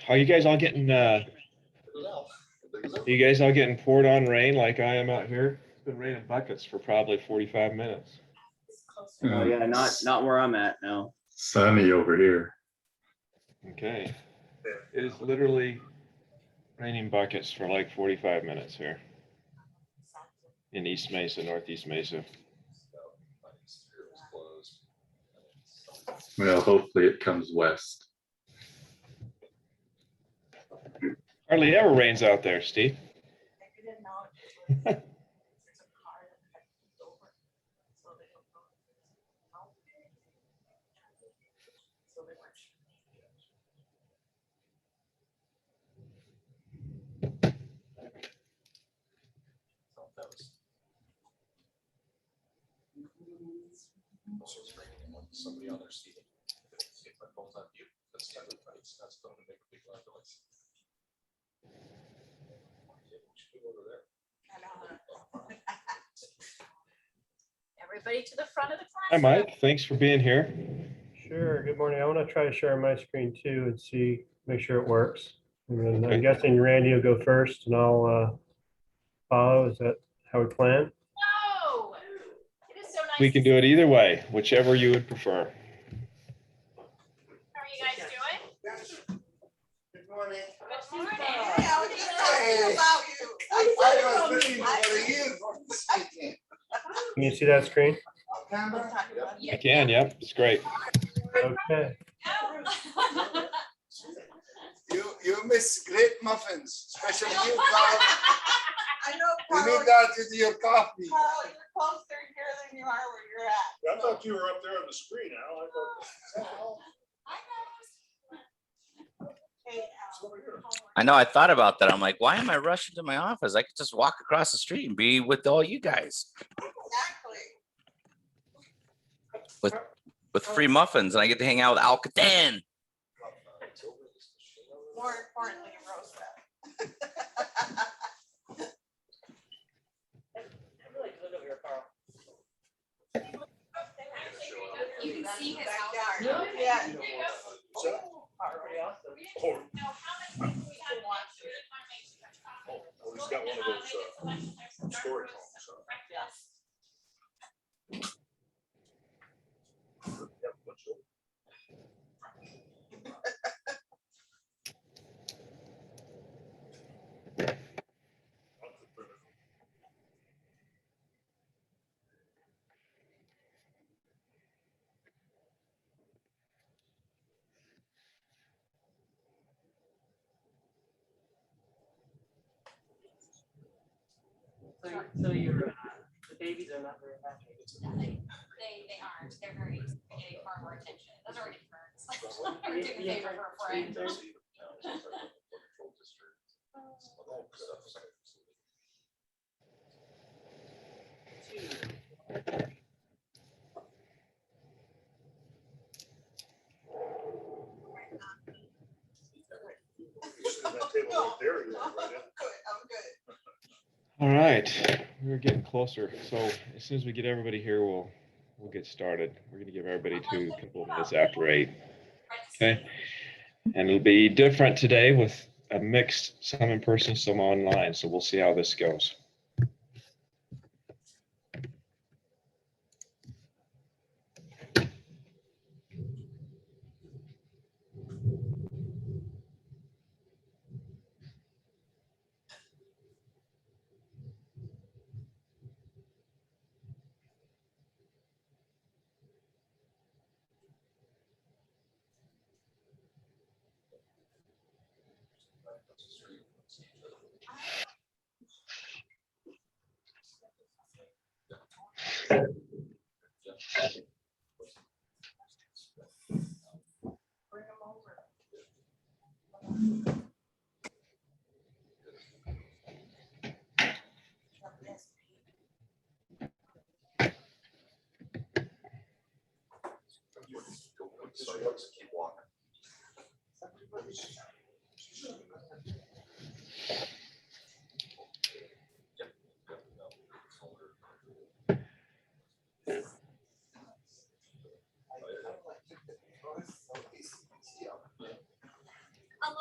Are you guys all getting poured on rain like I am out here? It's been raining buckets for probably 45 minutes. Oh yeah, not where I'm at now. Sunny over here. Okay. It is literally raining buckets for like 45 minutes here in East Mesa, Northeast Mesa. Well, hopefully it comes west. Hardly ever rains out there, Steve. Somebody on their seat. If my phone's on mute, that's going to make a big loud noise. Everybody to the front of the class. Hi, Mike. Thanks for being here. Sure. Good morning. I want to try to share my screen too and see, make sure it works. And then Okay. I'm guessing Randy will go first and I'll follow. Is that how we plan? No, it is so nice. We can do it either way, whichever you would prefer. How are you guys doing? Good morning. Good morning. Hey, I was just talking about you. I was looking for you for this weekend. Can you see that screen? I can, yep, it's great. Okay. You miss great muffins, especially you, Carl. I know, You Carl. need that with your coffee. Carl, you're closer here than you are where you're at. I thought you were up there on the screen, Al. Hey, I know. I thought about that. I'm like, why am I rushing to my office? I could just walk across the street and be with all you guys exactly. with free muffins, and I get to hang out with Al Catan. More importantly, Rosa. You can see his house. Yeah. He's got one of those storage homes. So you're the babies are not very happy. They aren't. They're very getting far more attention. Those are already ferns. We're doing a favor for a friend. All right, we're getting closer. So as soon as we get everybody here, we'll get started. We're gonna give everybody to a couple of minutes after 8. Okay, and it'll be different today with a mixed, some in person, some online. So we'll see how this goes. Keep walking.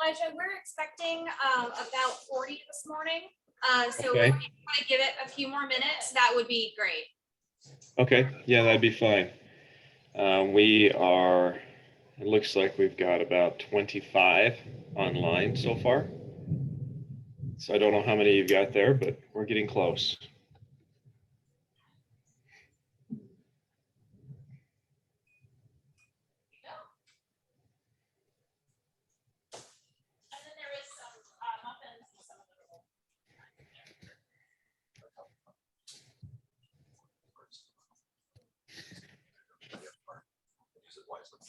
Elijah, we're expecting about 40 this morning. So Okay. if you want to give it a few more minutes, that would be great. Okay, yeah, that'd be fine. It looks like we've got about 25 online so far. So I don't know how many you've got there, but we're getting close. And then there is some muffins and some of the Use it wisely.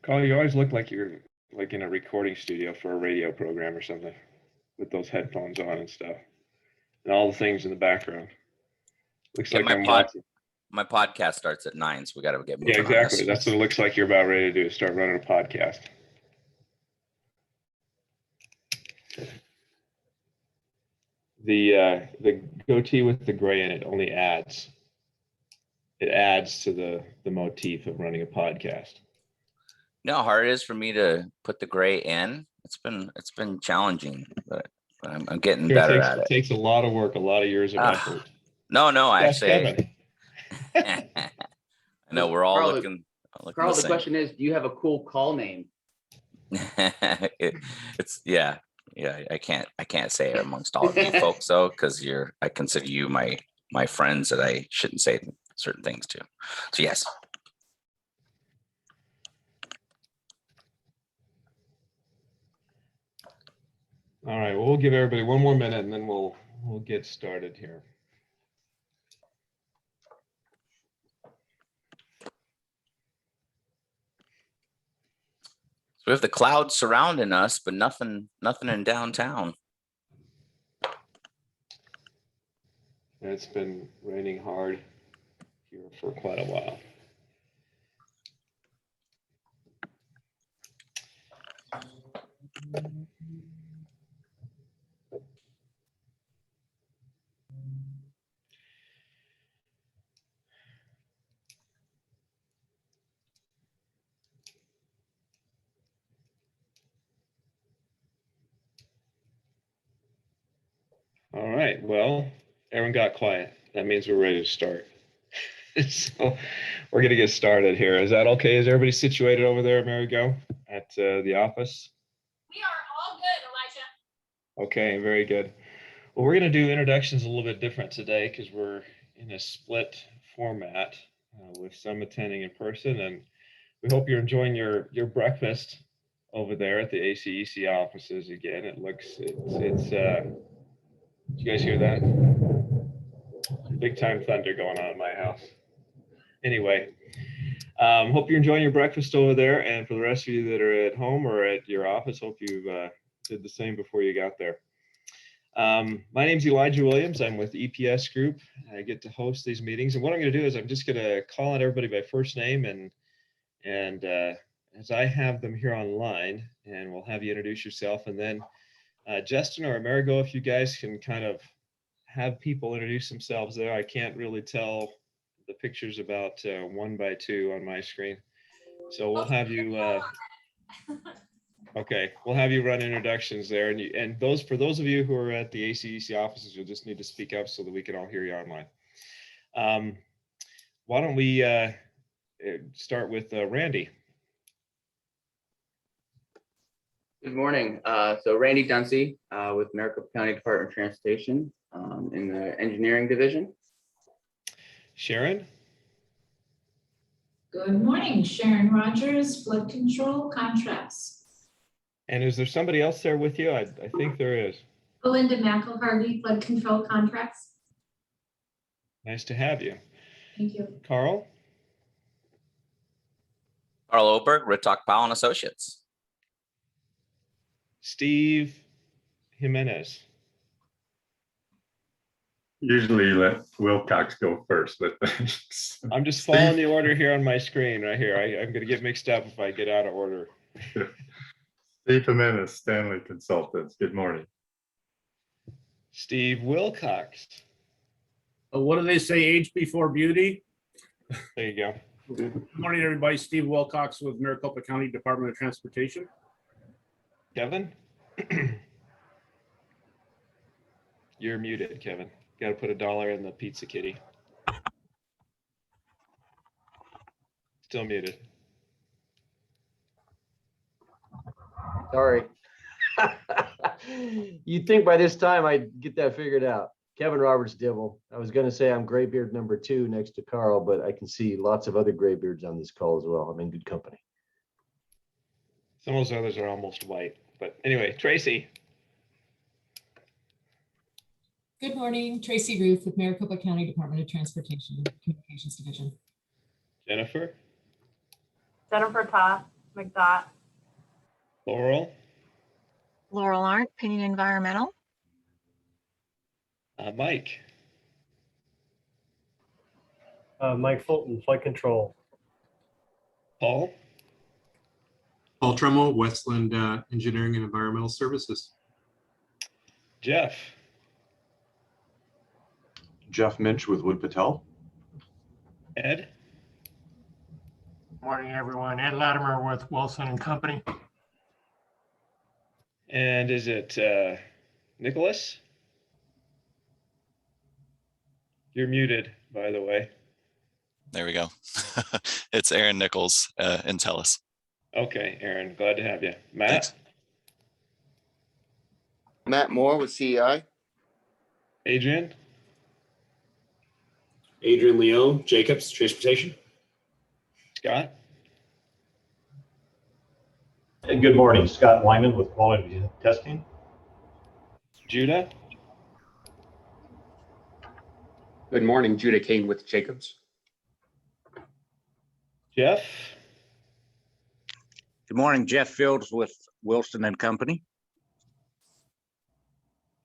Carl, you always look like you're like in a recording studio for a radio program or something with those headphones on and stuff and all the things in the background. Looks Yeah, like my I'm pod- watching. My podcast starts at 9, so we got to get moving. Yeah, on exactly. this. That's what it looks like you're about ready to do, start running a podcast. The goatee with the gray in it only adds. It adds to the motif of running a podcast. You know how hard it is for me to put the gray in? It's been challenging, but I'm getting better at It it. takes a lot of work, a lot of years of effort. No, Yes, actually, Kevin. I know we're all Carl, looking Carl, the the same. question is, do you have a cool call name? It's yeah. I can't say it amongst all of you folks though, because I consider you my friends that I shouldn't say certain things to. So yes. All right, well, we'll give everybody one more minute and then we'll get started here. So we have the clouds surrounding us, but nothing in downtown. And it's been raining hard here for quite a while. All right, well, everyone got quiet. That means we're ready to start. So we're gonna get started here. Is that okay? Is everybody situated over there, Marigo, at the office? We are all good, Elijah. Okay, very good. Well, we're gonna do introductions a little bit different today because we're in a split format with some attending in person, and we hope you're enjoying your breakfast over there at the ACEC offices. Again, it's did you guys hear that? Big time thunder going on in my house. Anyway, hope you're enjoying your breakfast over there. And for the rest of you that are at home or at your office, hope you did the same before you got there. My name's Elijah Williams. I'm with EPS Group. I get to host these meetings. And what I'm going to do is I'm just going to call out everybody by first name. And as I have them here online, and we'll have you introduce yourself. And then Justin or Amerigo, if you guys can kind of have people introduce themselves there. I can't really tell the pictures about 1 by 2 on my screen. So we'll have you, okay, we'll have you run introductions there. And for those of you who are at the ACEC offices, you'll just need to speak up so that we can all hear you online. Why don't we start with Randy? Good morning. So Randy Dunsey with Maricopa County Department of Transportation in the engineering division. Sharon? Good morning, Sharon Rogers, Flood Control Contracts. And is there somebody else there with you? I think there is. Belinda McElhardy, Flood Control Contracts. Nice to have you. Thank you. Carl? Carl Oberg, Rittock Powell and Associates. Steve Jimenez. Usually let Wilcox go first, but thanks. I'm just following the order here on my screen right here. I'm going to get mixed up if I get out of order. Steve Jimenez, Stanley Consultants. Good morning. Steve Wilcox. What do they say, age before beauty? There you go. Good morning, everybody. Steve Wilcox with Maricopa County Department of Transportation. Kevin? You're muted, Kevin. Got to put $1 in the pizza kitty. Still muted. Sorry. You'd think by this time I'd get that figured out. Kevin Roberts Dibble. I was going to say I'm graybeard number 2 next to Carl, but I can see lots of other graybeards on this call as well. I'm in good company. Some of those others are almost white. But anyway, Tracy. Good morning, Tracy Ruth with Maricopa County Department of Transportation Communications Division. Jennifer. Jennifer Toth, Mcdot. Laurel. Laurel Arndt, Pinion Environmental. Mike. Mike Fulton, Flood Control. Paul. Paul Tremmel, Westland Engineering and Environmental Services. Jeff. Jeff Minch with Wood Patel. Ed. Morning, everyone. Ed Latimer with Wilson and Company. And is it Nicholas? You're muted, by the way. There we go. It's Aaron Nichols, Intellis. Okay, Aaron, glad to have you. Matt? Thanks. Matt Moore with CEI. Adrian? Adrian Leo, Jacobs, Transportation. Scott? And good morning, Scott Wyman with Quality Testing. Judah? Good morning, Judah Kane with Jacobs. Jeff? Good morning, Jeff Fields with Wilson and Company.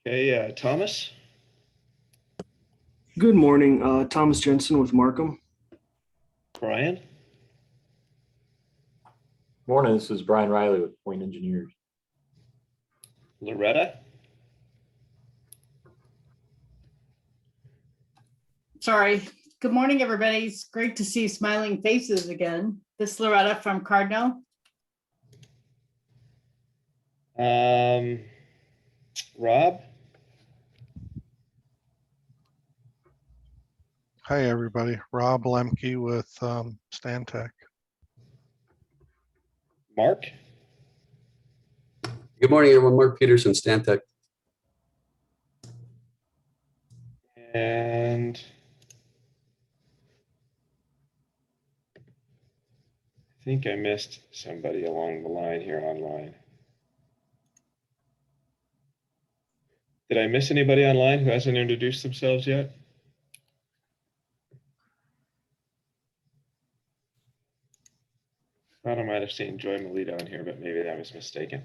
Okay, Thomas? Good morning, Thomas Jensen with Markham. Brian? Morning, this is Brian Riley with Point Engineers. Loretta? Sorry. Good morning, everybody. It's great to see smiling faces again. This is Loretta from Cardinal. Rob? Hi, everybody. Rob Lemke with Stantec. Mark? Good morning, everyone. Mark Peterson, Stantec. And I think I missed somebody along the line here online. Did I miss anybody online who hasn't introduced themselves yet? I might have seen Joy Melita on here, but maybe that was mistaken.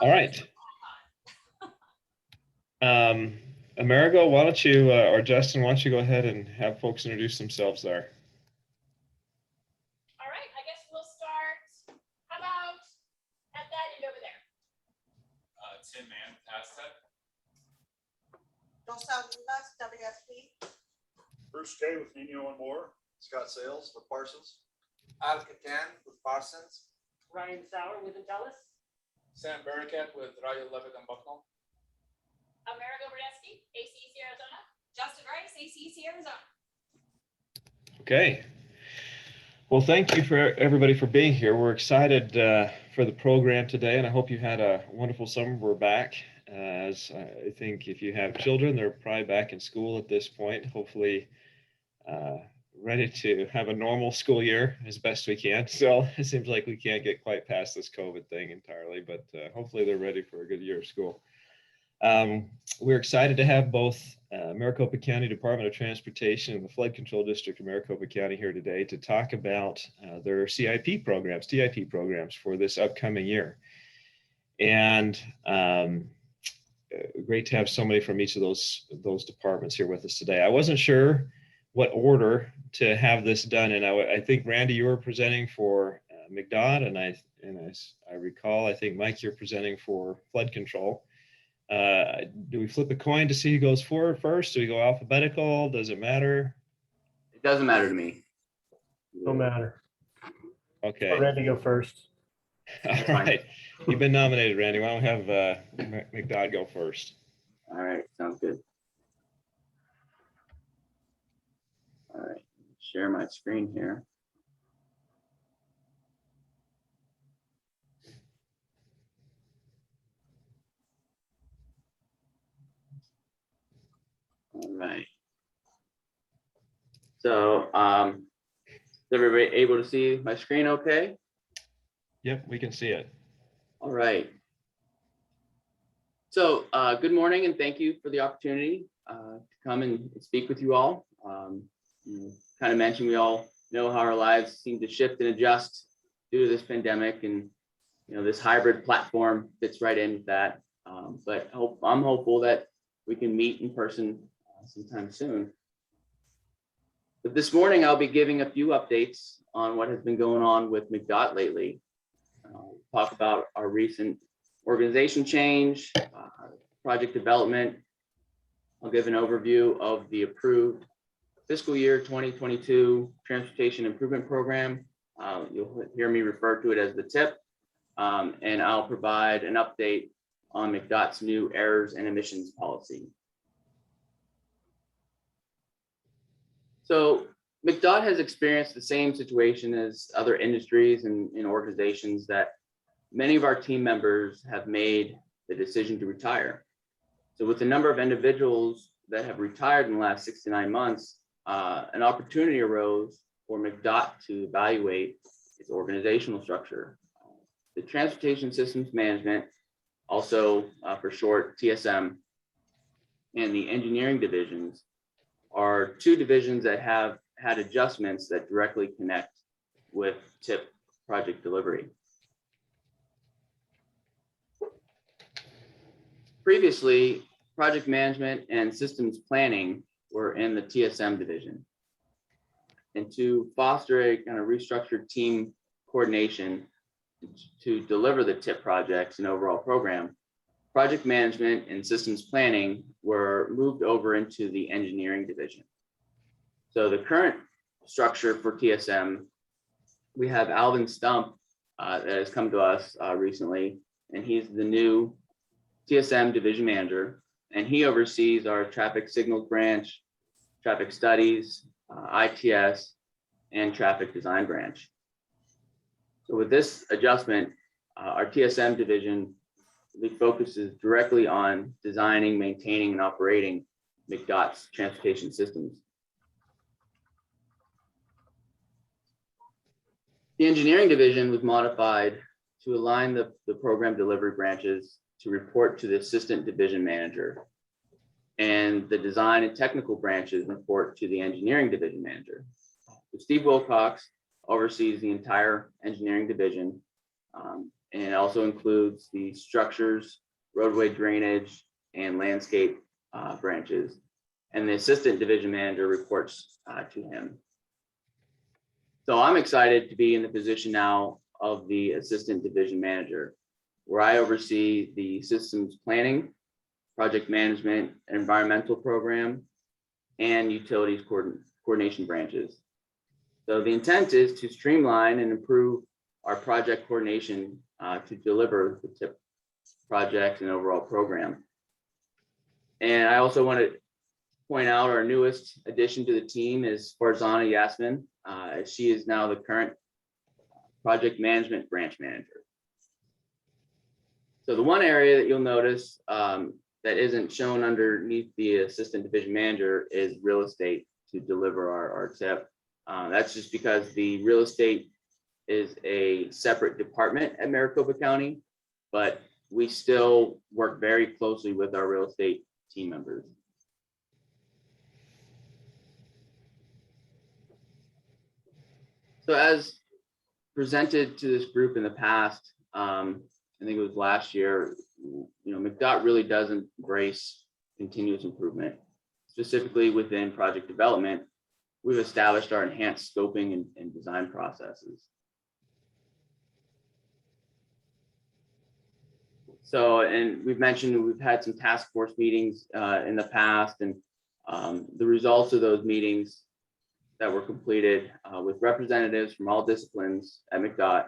All right. Amerigo, why don't you, or Justin, why don't you go ahead and have folks introduce themselves there? All right, I guess we'll start. How about at that end over there? Tim Mann, Aztec. Josel Rivas, WSP. Bruce Kay with Nino and Moore. Scott Sales with Parsons. Al Catan with Parsons. Ryan Sauer with Intellis. Sam Barakat with Ryan Levitt and Bucknell. Amerigo Bradesky, ACEC Arizona. Justin Rice, ACEC Arizona. Okay. Well, thank you for everybody for being here. We're excited for the program today, and I hope you had a wonderful summer. We're back. As I think if you have children, they're probably back in school at this point, hopefully ready to have a normal school year as best we can. So it seems like we can't get quite past this COVID thing entirely, but hopefully they're ready for a good year of school. We're excited to have both Maricopa County Department of Transportation and the Flood Control District of Maricopa County here today to talk about their CIP programs, TIP programs for this upcoming year. And great to have somebody from each of those departments here with us today. I wasn't sure what order to have this done, and I think Randy, you were presenting for Mcdot, and I recall, I think Mike, you're presenting for flood control. Do we flip a coin to see who goes forward first? Do we go alphabetical? Does it matter? It doesn't matter to me. No matter. Okay. Let Randy go first. All right. You've been nominated, Randy. Why don't we have Mcdot go first? All right, sounds good. All right, share my screen here. All right. So, is everybody able to see my screen okay? Yep, we can see it. All right. So, good morning and thank you for the opportunity to come and speak with you all. Kind of mentioned, we all know how our lives seem to shift and adjust due to this pandemic, and this hybrid platform fits right in with that. But I'm hopeful that we can meet in person sometime soon. But this morning, I'll be giving a few updates on what has been going on with Mcdot lately. Talk about our recent organization change, project development. I'll give an overview of the approved fiscal year 2022 Transportation Improvement Program. You'll hear me refer to it as the TIP, and I'll provide an update on Mcdot's new errors and emissions policy. So Mcdot has experienced the same situation as other industries and organizations, that many of our team members have made the decision to retire. So with the number of individuals that have retired in the last 6 to 9 months, an opportunity arose for Mcdot to evaluate its organizational structure. The Transportation Systems Management, also for short TSM, and the engineering divisions are two divisions that have had adjustments that directly connect with TIP project delivery. Previously, project management and systems planning were in the TSM division. And to foster a kind of restructured team coordination to deliver the TIP projects and overall program, project management and systems planning were moved over into the engineering division. So the current structure for TSM, we have Alvin Stump that has come to us recently, and he's the new TSM division manager, and he oversees our traffic signals branch, traffic studies, ITS, and traffic design branch. So with this adjustment, our TSM division focuses directly on designing, maintaining, and operating Mcdot's transportation systems. The engineering division was modified to align the program delivery branches to report to the assistant division manager, and the design and technical branches report to the engineering division manager. So Steve Wilcox oversees the entire engineering division, and it also includes the structures, roadway drainage, and landscape branches. And the assistant division manager reports to him. So I'm excited to be in the position now of the assistant division manager, where I oversee the systems planning, project management, environmental program, and utilities coordination branches. So the intent is to streamline and improve our project coordination to deliver the TIP project and overall program. And I also want to point out our newest addition to the team is Farzana Yasmin. She is now the current project management branch manager. So the one area that you'll notice that isn't shown underneath the assistant division manager is real estate to deliver our TIP. That's just because the real estate is a separate department at Maricopa County, but we still work very closely with our real estate team members. So as presented to this group in the past, I think it was last year, Mcdot really does embrace continuous improvement. Specifically within project development, we've established our enhanced scoping and design processes. So, and we've mentioned we've had some task force meetings in the past, and the results of those meetings that were completed with representatives from all disciplines at Mcdot.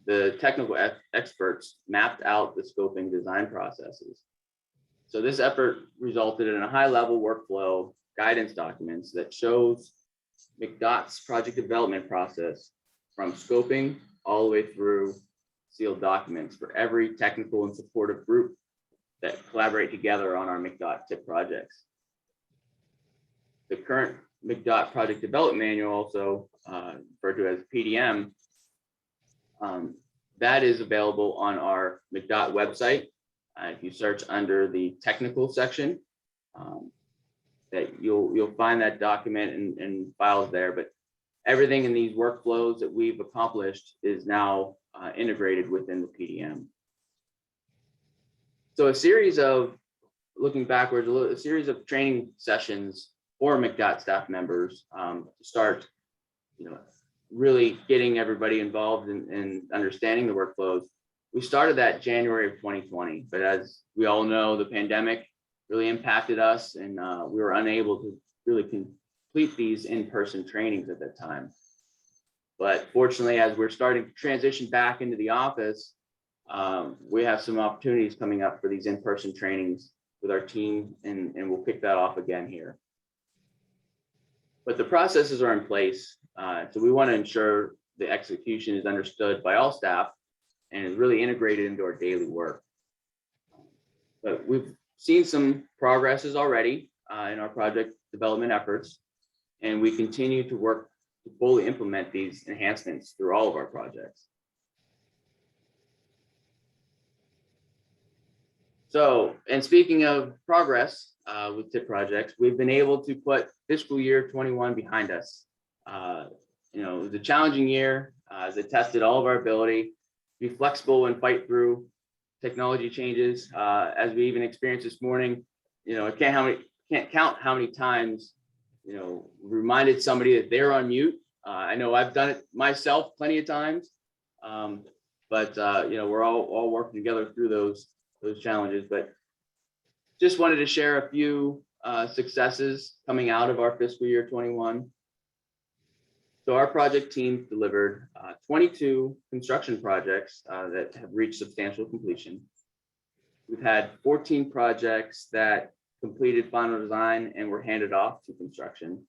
The technical experts mapped out the scoping design processes. So this effort resulted in a high-level workflow guidance documents that shows Mcdot's project development process from scoping all the way through sealed documents for every technical and supportive group that collaborate together on our Mcdot TIP projects. The current Mcdot project development manual, also referred to as PDM, that is available on our Mcdot website. If you search under the technical section, that you'll find that document and files there. But everything in these workflows that we've accomplished is now integrated within the PDM. So a series of, looking backwards, a series of training sessions for Mcdot staff members to start, really getting everybody involved in understanding the workflows. We started that January of 2020, but as we all know, the pandemic really impacted us, and we were unable to really complete these in-person trainings at that time. But fortunately, as we're starting to transition back into the office, we have some opportunities coming up for these in-person trainings with our team, and we'll kick that off again here. But the processes are in place, so we want to ensure the execution is understood by all staff and is really integrated into our daily work. But we've seen some progresses already in our project development efforts, and we continue to work to fully implement these enhancements through all of our projects. So, and speaking of progress with TIP projects, we've been able to put fiscal year 21 behind us. It was a challenging year as it tested all of our ability to be flexible and fight through technology changes. As we even experienced this morning, I can't count how many times, reminded somebody that they're on mute. I know I've done it myself plenty of times, but we're all working together through those challenges. But just wanted to share a few successes coming out of our fiscal year 21. So our project team delivered 22 construction projects that have reached substantial completion. We've had 14 projects that completed final design and were handed off to construction.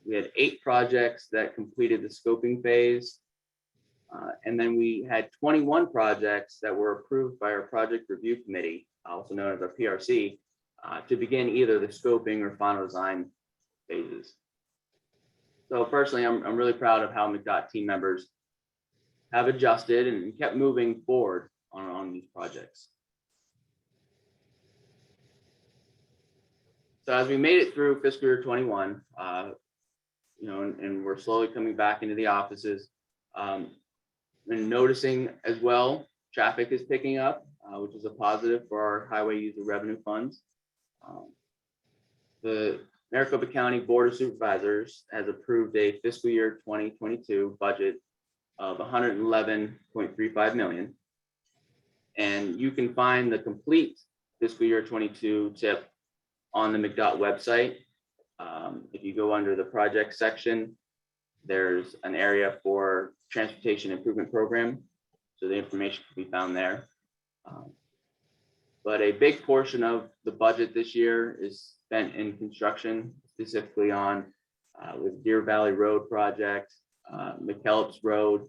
We had 8 projects that completed the scoping phase. And then we had 21 projects that were approved by our project review committee, also known as our PRC, to begin either the scoping or final design phases. So personally, I'm really proud of how Mcdot team members have adjusted and kept moving forward on these projects. So as we made it through fiscal year 21, and we're slowly coming back into the offices, and noticing as well, traffic is picking up, which is a positive for our highway user revenue funds. The Maricopa County Board of Supervisors has approved a fiscal year 2022 budget of $111.35 million. And you can find the complete fiscal year 22 TIP on the Mcdot website. If you go under the project section, there's an area for transportation improvement program. So the information can be found there. But a big portion of the budget this year is spent in construction, specifically on with Deer Valley Road project, McKellips Road,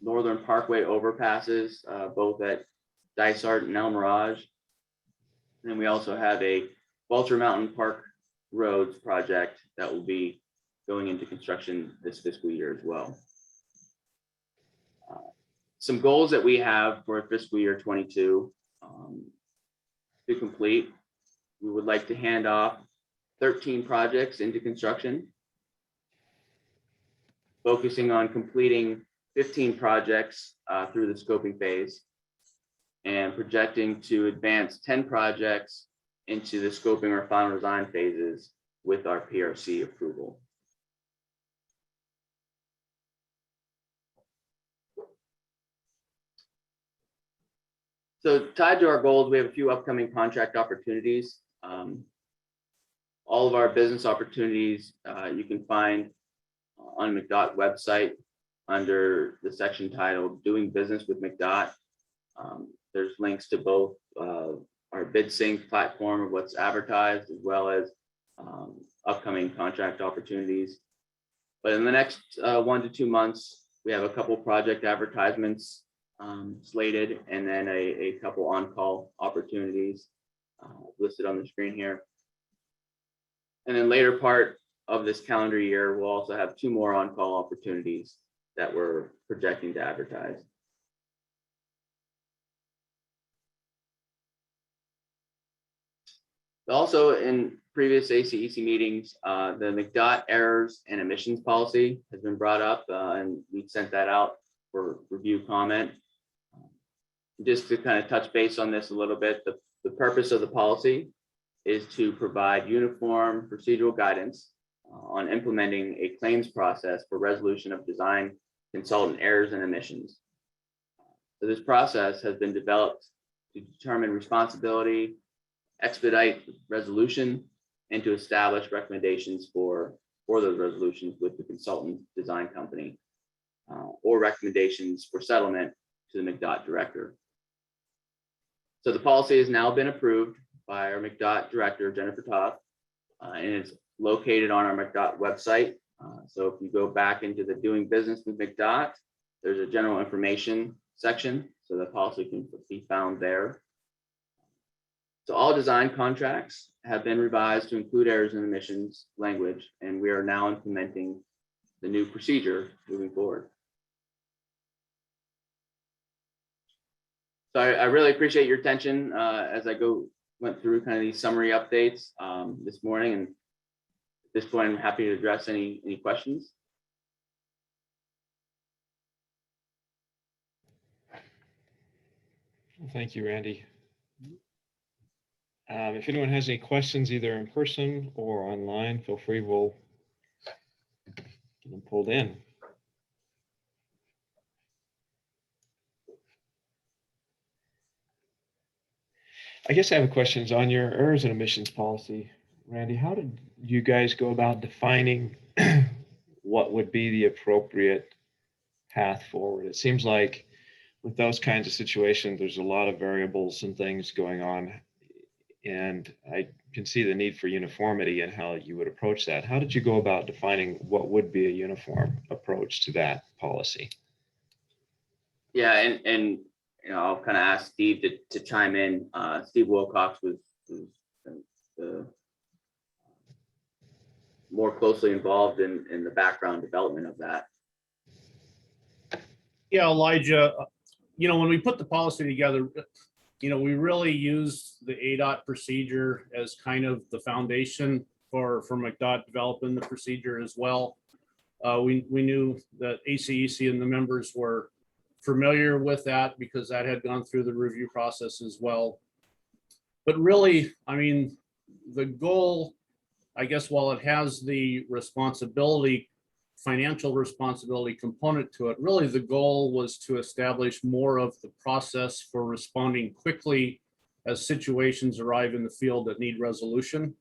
Northern Parkway overpasses, both at Dysart and El Mirage. And then we also have a Walter Mountain Park Roads project that will be going into construction this fiscal year as well. Some goals that we have for fiscal year 22 to complete. We would like to hand off 13 projects into construction, focusing on completing 15 projects through the scoping phase, and projecting to advance 10 projects into the scoping or final design phases with our PRC approval. So tied to our goals, we have a few upcoming contract opportunities. all of our business opportunities you can find on Mcdot website under the section titled Doing Business with Mcdot. There's links to both our bid sync platform of what's advertised, as well as upcoming contract opportunities. But in the next 1 to 2 months, we have a couple project advertisements slated, and then a couple on-call opportunities listed on the screen here. And then later part of this calendar year, we'll also have 2 more on-call opportunities that we're projecting to advertise. Also, in previous ACEC meetings, the Mcdot errors and emissions policy has been brought up, and we sent that out for review comment. Just to kind of touch base on this a little bit, the purpose of the policy is to provide uniform procedural guidance on implementing a claims process for resolution of design consultant errors and emissions. So this process has been developed to determine responsibility, expedite resolution, and to establish recommendations for those resolutions with the consultant design company, or recommendations for settlement to the Mcdot director. So the policy has now been approved by our Mcdot director, Jennifer Toth, and it's located on our Mcdot website. So if you go back into the Doing Business with Mcdot, there's a general information section, so the policy can be found there. So all design contracts have been revised to include errors and emissions language, and we are now implementing the new procedure moving forward. So I really appreciate your attention as I went through kind of these summary updates this morning, and at this point, I'm happy to address any questions. Thank you, Randy. If anyone has any questions, either in person or online, feel free, we'll get them pulled in. I guess I have questions on your errors and emissions policy. Randy, how did you guys go about defining what would be the appropriate path forward? It seems like with those kinds of situations, there's a lot of variables and things going on, and I can see the need for uniformity and how you would approach that. How did you go about defining what would be a uniform approach to that policy? Yeah, and you know, I'll kind of ask Steve to chime in. Steve Wilcox was more closely involved in the background development of that. Yeah, Elijah, you know, when we put the policy together, you know, we really used the ADOT procedure as kind of the foundation for Mcdot developing the procedure as well. We knew that ACEC and the members were familiar with that because that had gone through the review process as well. But really, I mean, the goal, I guess, while it has the responsibility, financial responsibility component to it, really the goal was to establish more of the process for responding quickly as situations arrive in the field that need resolution.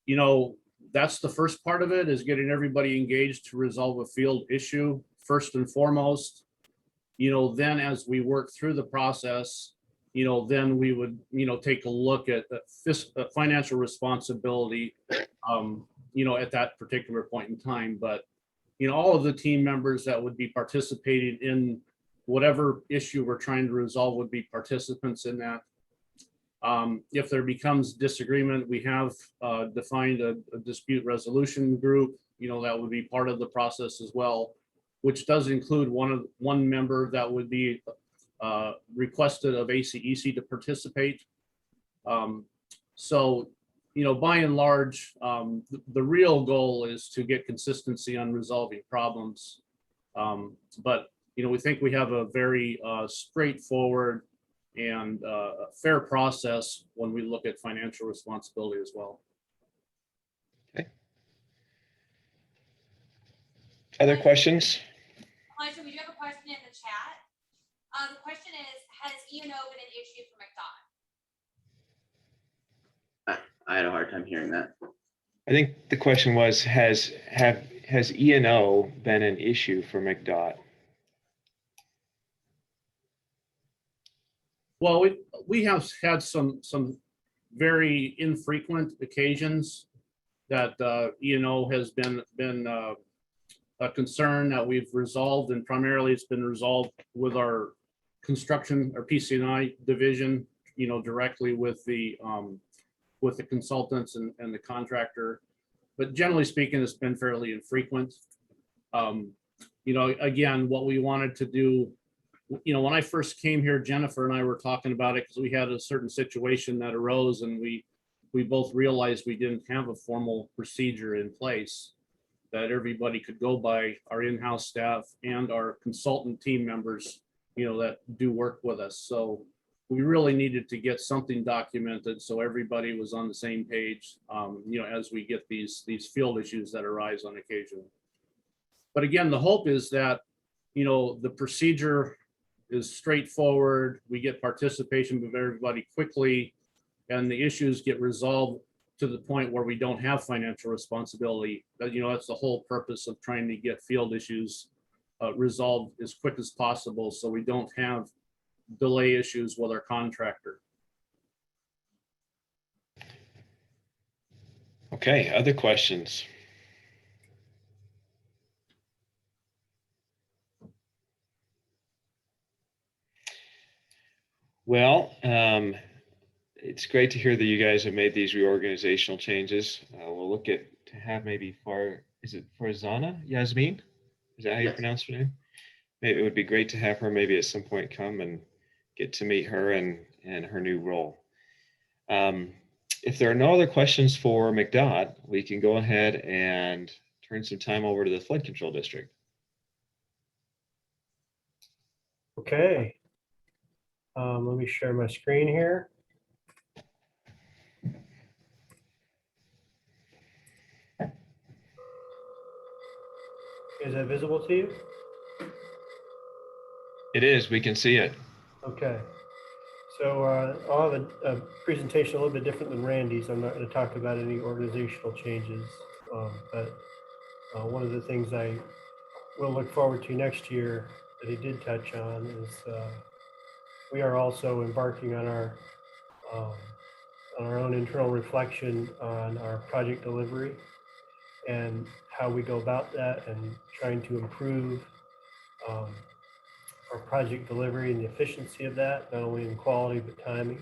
You know, that's the first part of it, is getting everybody engaged to resolve a field issue first and foremost. You know, then as we work through the process, you know, then we would, you know, take a look at the financial responsibility, you know, at that particular point in time. But, you know, all of the team members that would be participating in whatever issue we're trying to resolve would be participants in that. If there becomes disagreement, we have defined a dispute resolution group, you know, that would be part of the process as well, which does include one member that would be requested of ACEC to participate. So, you know, by and large, the real goal is to get consistency on resolving problems. But, you know, we think we have a very straightforward and fair process when we look at financial responsibility as well. Okay. Other questions? Elijah, we do have a question in the chat. The question is, has E&O been an issue for Mcdot? I had a hard time hearing that. I think the question was, has E&O been an issue for Mcdot? Well, we have had some very infrequent occasions that E&O has been a concern that we've resolved, and primarily it's been resolved with our construction or PC&I division, directly with the consultants and the contractor. But generally speaking, it's been fairly infrequent. Again, what we wanted to do, when I first came here, Jennifer and I were talking about it because we had a certain situation that arose, and we both realized we didn't have a formal procedure in place that everybody could go by, our in-house staff and our consultant team members, that do work with us. So we really needed to get something documented so everybody was on the same page, as we get these field issues that arise on occasion. But again, the hope is that, the procedure is straightforward. We get participation of everybody quickly, and the issues get resolved to the point where we don't have financial responsibility. That's the whole purpose of trying to get field issues resolved as quick as possible, so we don't have delay issues with our contractor. Okay, other questions? Well, it's great to hear that you guys have made these reorganizational changes. We'll look at to have maybe is it Farzana Yasmin? Is that how you pronounce her name? Maybe it would be great to have her maybe at some point come and get to meet her and her new role. If there are no other questions for Mcdot, we can go ahead and turn some time over to the Flood Control District. Okay. Let me share my screen here. Is that visible to you? It is, we can see it. Okay. So I'll have a presentation a little bit different than Randy's. I'm not going to talk about any organizational changes, but one of the things I will look forward to next year that he did touch on is we are also embarking on our own internal reflection on our project delivery and how we go about that, and trying to improve our project delivery and the efficiency of that, not only in quality but timing.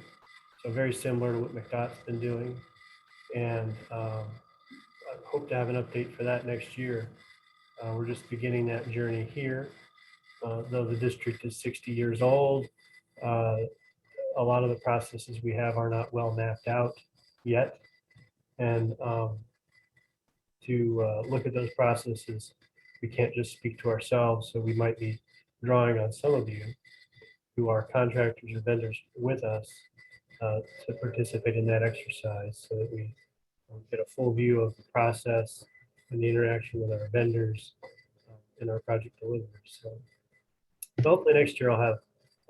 So very similar to what Mcdot's been doing, and I hope to have an update for that next year. We're just beginning that journey here. Though the district is 60 years old, a lot of the processes we have are not well mapped out yet. And to look at those processes, we can't just speak to ourselves. So we might be drawing on some of you who are contractors or vendors with us to participate in that exercise, so that we get a full view of the process and the interaction with our vendors in our project delivery. So hopefully next year I'll have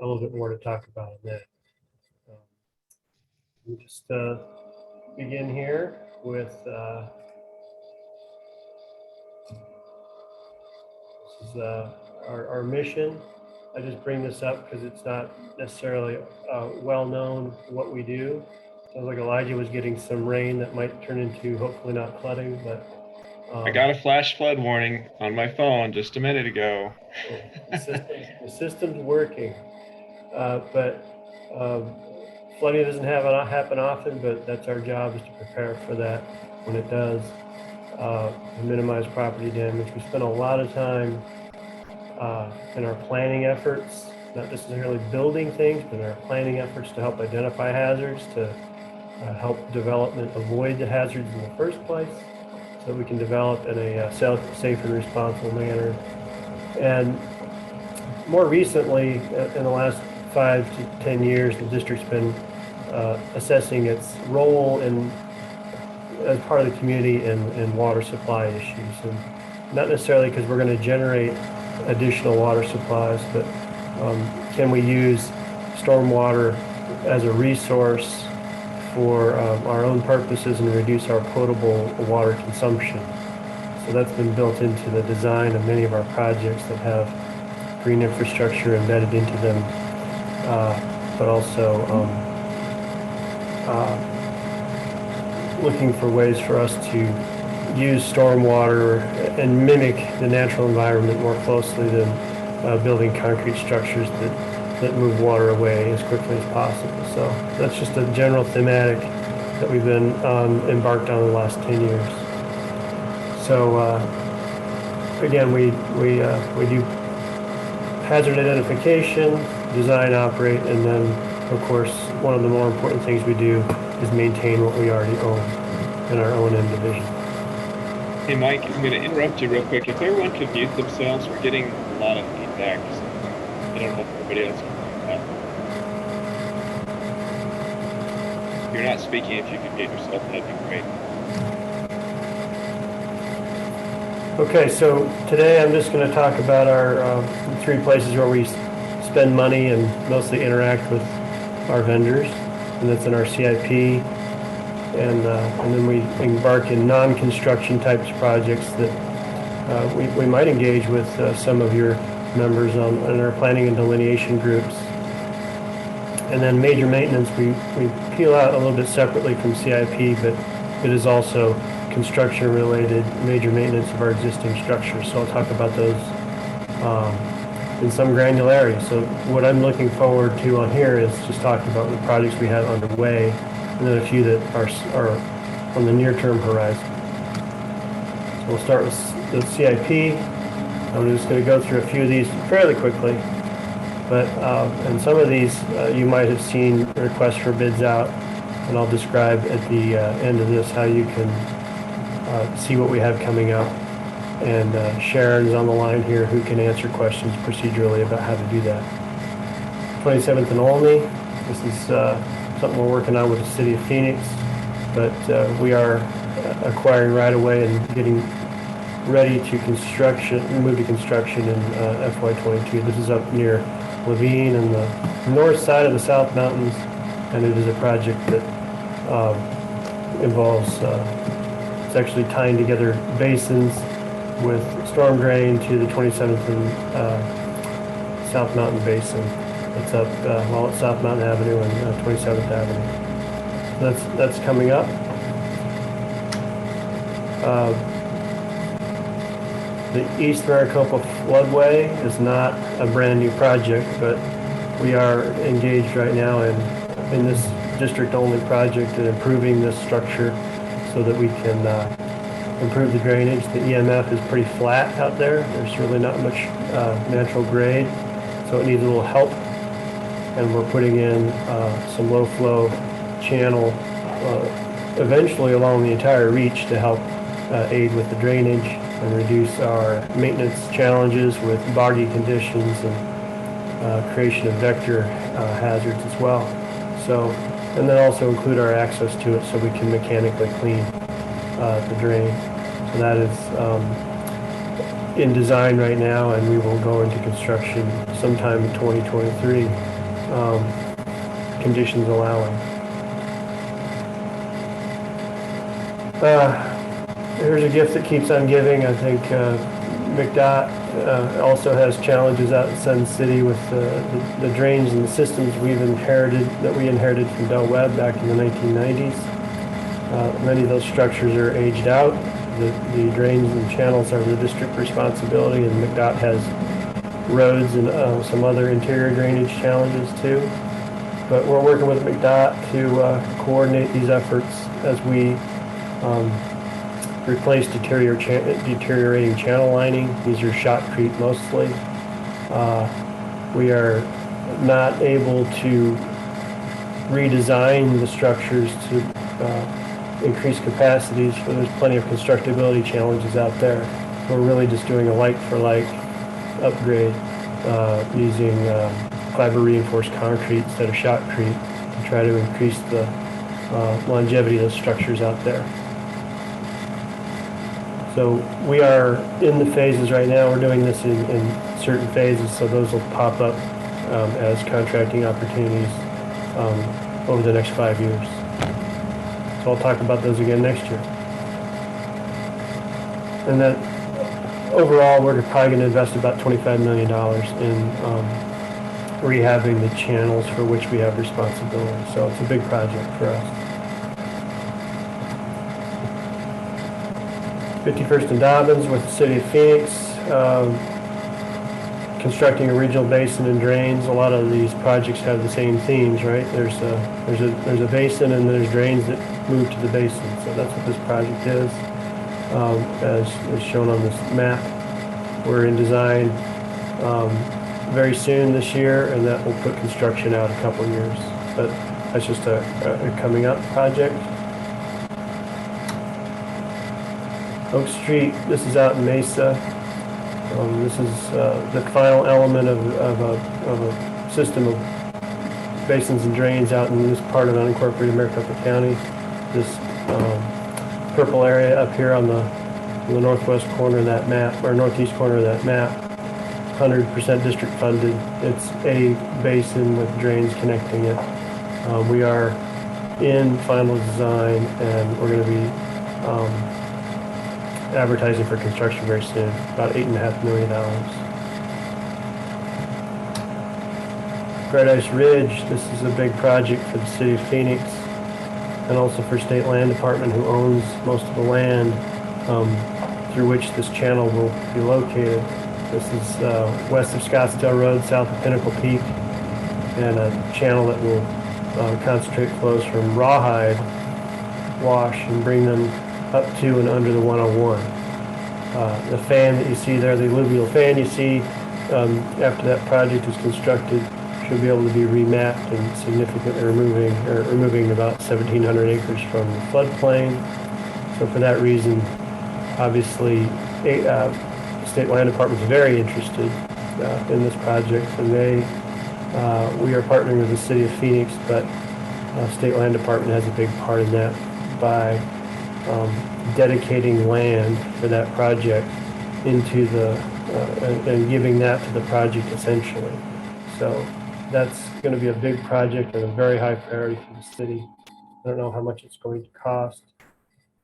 a little bit more to talk about on that. We'll just begin here with this is our mission. I just bring this up because it's not necessarily well known what we do. Sounds like Elijah was getting some rain that might turn into hopefully not flooding, but I got a flash flood warning on my phone just a minute ago. The system's working, but flooding doesn't happen often, but that's our job, is to prepare for that when it does, and minimize property damage. We spend a lot of time in our planning efforts, not necessarily building things, but in our planning efforts to help identify hazards, to help development avoid the hazards in the first place, so we can develop in a safe and responsible manner. And more recently, in the last 5 to 10 years, the district's been assessing its role as part of the community in water supply issues. And not necessarily because we're going to generate additional water supplies, but can we use stormwater as a resource for our own purposes and reduce our potable water consumption. So that's been built into the design of many of our projects that have green infrastructure embedded into them, but also looking for ways for us to use stormwater and mimic the natural environment more closely than building concrete structures that move water away as quickly as possible. So that's just a general thematic that we've been embarked on the last 10 years. So again, we do hazard identification, design, operate, and then of course one of the more important things we do is maintain what we already own in our O&M division. Hey, Mike, I'm going to interrupt you real quick. If everyone could mute themselves, we're getting a lot of feedback. So I don't know if everybody else can hear that. If you're not speaking, if you could mute yourself, that'd be great. Okay, so today I'm just going to talk about our 3 places where we spend money and mostly interact with our vendors, and that's in our CIP. And then we embark in non-construction types of projects that we might engage with some of your members in our planning and delineation groups. And then major maintenance, we peel out a little bit separately from CIP, but it is also construction-related major maintenance of our existing structures. So I'll talk about those in some granularity. So what I'm looking forward to on here is just talking about the projects we have underway, and then a few that are on the near-term horizon. So we'll start with the CIP. I'm just going to go through a few of these fairly quickly, but and some of these you might have seen requests for bids out, and I'll describe at the end of this how you can see what we have coming up. And Sharon's on the line here who can answer questions procedurally about how to do that. 27th and Olney, this is something we're working on with the city of Phoenix, but we are acquiring right away and getting ready to move to construction in FY22. This is up near Levine and the north side of the South Mountains, and it is a project that involves, it's actually tying together basins with storm drain to the 27th and South Mountain Basin. It's up at South Mountain Avenue and 27th Avenue. So that's coming up. The East Maricopa Floodway is not a brand new project, but we are engaged right now in this district-only project and improving this structure so that we can improve the drainage. The EMF is pretty flat out there. There's really not much natural grade, so it needs a little help. And we're putting in some low-flow channel eventually along the entire reach to help aid with the drainage and reduce our maintenance challenges with boggy conditions and creation of vector hazards as well. So, and then also include our access to it so we can mechanically clean the drain. So that is in design right now, and we will go into construction sometime in 2023, conditions allowing. Here's a gift that keeps on giving. I think Mcdot also has challenges out in Sun City with the drains and the systems we inherited from Del Webb back in the 1990s. Many of those structures are aged out. The drains and channels are the district responsibility, and Mcdot has roads and some other interior drainage challenges too. But we're working with Mcdot to coordinate these efforts as we replace deteriorating channel lining. These are shotcrete mostly. We are not able to redesign the structures to increase capacities, for there's plenty of constructability challenges out there. We're really just doing a like-for-like upgrade using fiber reinforced concrete instead of shotcrete to try to increase the longevity of those structures out there. So we are in the phases right now. We're doing this in certain phases, so those will pop up as contracting opportunities over the next 5 years. So I'll talk about those again next year. And then overall, we're probably going to invest about $25 million in rehabbing the channels for which we have responsibility. So it's a big project for us. 51st and Dobbins with the City of Phoenix, constructing a regional basin and drains. A lot of these projects have the same themes, right? There's a basin and there's drains that move to the basin. So that's what this project is, as shown on this map. We're in design very soon this year, and that will put construction out a couple years. But that's just a coming up project. Oak Street, this is out in Mesa. This is the final element of a system of basins and drains out in this part of unincorporated Maricopa County. This purple area up here on the northwest corner of that map, or northeast corner of that map, 100% district funded. It's a basin with drains connecting it. We are in final design, and we're going to be advertising for construction very soon, about $8.5 million. Paradise Ridge, this is a big project for the City of Phoenix and also for State Land Department, who owns most of the land through which this channel will be located. This is west of Scottsdale Road, south of Pinnacle Peak, and a channel that will concentrate flows from Rawhide Wash and bring them up to and under the 101. The fan that you see there, the alluvial fan you see, after that project is constructed, should be able to be remapped and significantly removing about 1,700 acres from the floodplain. So for that reason, obviously, the State Land Department is very interested in this project, and we are partnering with the City of Phoenix, but State Land Department has a big part in that by dedicating land for that project into and giving that to the project essentially. So that's going to be a big project and a very high priority for the city. I don't know how much it's going to cost,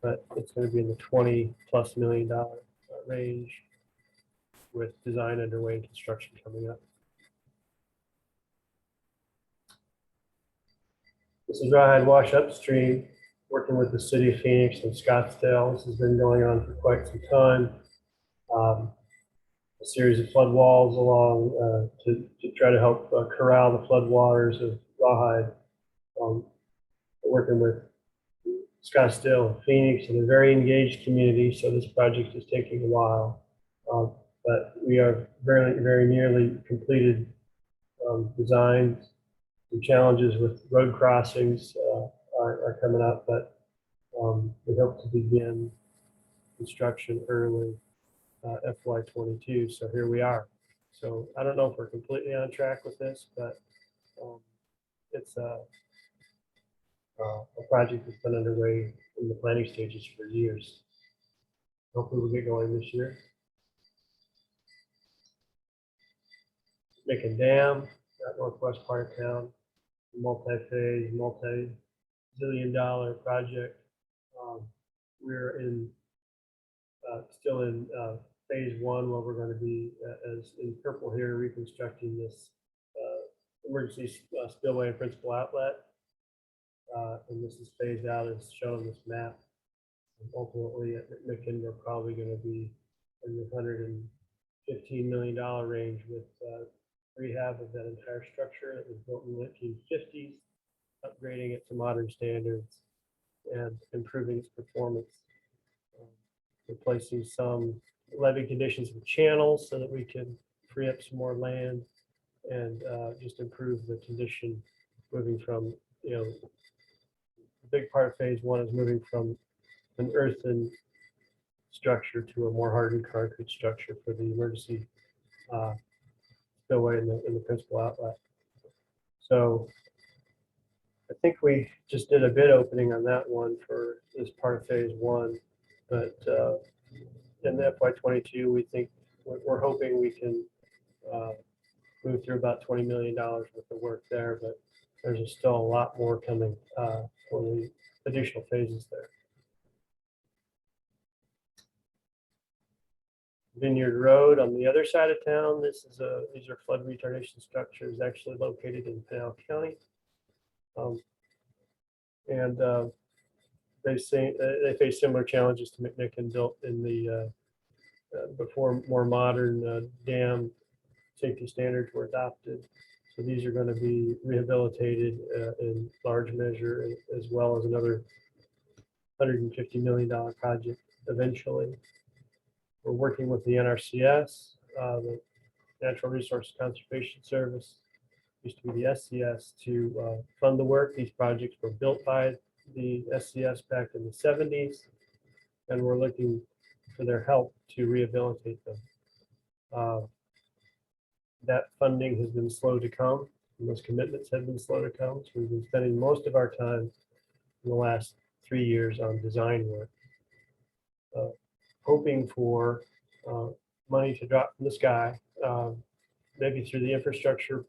but it's going to be in the $20+ million range, with design underway and construction coming up. This is Rawhide Wash upstream, working with the City of Phoenix and Scottsdale. This has been going on for quite some time. A series of flood walls along to try to help corral the flood waters of Rawhide. Working with Scottsdale and Phoenix and a very engaged community, so this project is taking a while. But we are very nearly completed design. Some challenges with road crossings are coming up, but we hope to begin construction early FY22. So here we are. So I don't know if we're completely on track with this, but it's a project that's been underway in the planning stages for years. Hopefully we'll get going this year. Macon Dam, that northwest part of town, multi-phase, multi-zillion-dollar project. We're still in phase one, where we're going to be, as in purple here, reconstructing this emergency spillway and principal outlet. And this is phased out as shown on this map. And ultimately, at Macon, we're probably going to be in the $115 million range with rehab of that entire structure. It was built in the 1950s, upgrading it to modern standards and improving its performance, replacing some levee conditions with channels so that we can free up some more land and just improve the condition, moving from, a big part of phase one is moving from an earthen structure to a more hardened concrete structure for the emergency spillway in the principal outlet. So I think we just did a bid opening on that one for this part of phase one, but in the FY22, we think we're hoping we can move through about $20 million worth of work there, but there's still a lot more coming when we additional phases there. Vineyard Road on the other side of town. These are flood retardation structures actually located in Pinal County. They face similar challenges to Mcdot built in the before more modern dam safety standards were adopted. So these are going to be rehabilitated in large measure, as well as another $150 million project eventually. We're working with the NRCS, the Natural Resource Conservation Service, used to be the SCS, to fund the work. These projects were built by the SCS back in the 70s, and we're looking for their help to rehabilitate them. That funding has been slow to come, and those commitments have been slow to come. So we've been spending most of our time in the last 3 years on design work, hoping for money to drop from the sky, maybe through the infrastructure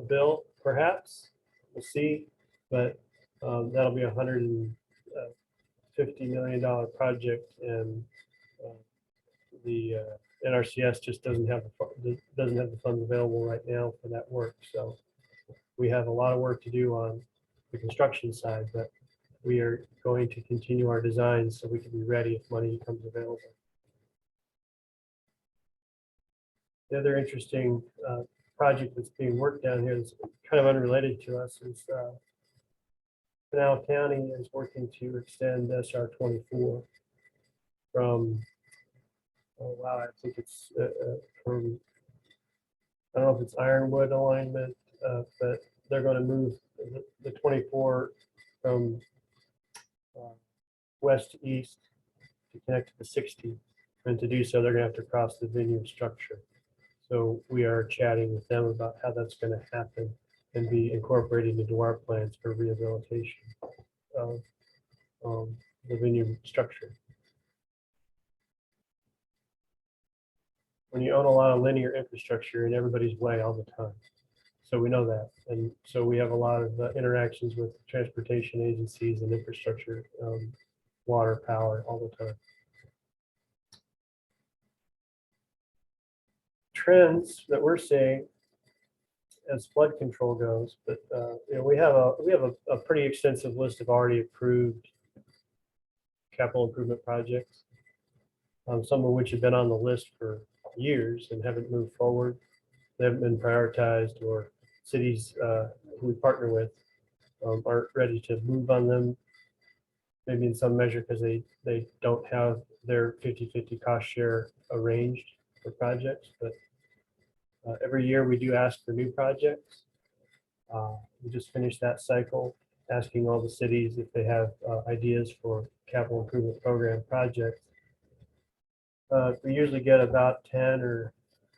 bill, perhaps. We'll see, but that'll be $150 million project, and the NRCS just doesn't have the funds available right now for that work. So we have a lot of work to do on the construction side, but we are going to continue our designs so we can be ready if money becomes available. The other interesting project that's being worked down here is kind of unrelated to us is Pinal County is working to extend SR 24 from, oh wow, I think it's from, I don't know if it's ironwood alignment, but they're going to move the 24 from west to east to connect to the 60. And to do so, they're going to have to cross the Vineyard structure. So we are chatting with them about how that's going to happen and be incorporated into our plans for rehabilitation of the Vineyard structure. When you own a lot of linear infrastructure, you're in everybody's way all the time. So we know that. And so we have a lot of interactions with transportation agencies and infrastructure, water, power, all the time. Trends that we're seeing as flood control goes, but you know, we have a pretty extensive list of already approved capital improvement projects, some of which have been on the list for years and haven't moved forward. They haven't been prioritized, or cities who we partner with aren't ready to move on them, maybe in some measure because they don't have their 50-50 cost share arranged for projects. But every year we do ask for new projects. We just finished that cycle, asking all the cities if they have ideas for capital improvement program projects. We usually get about 10 or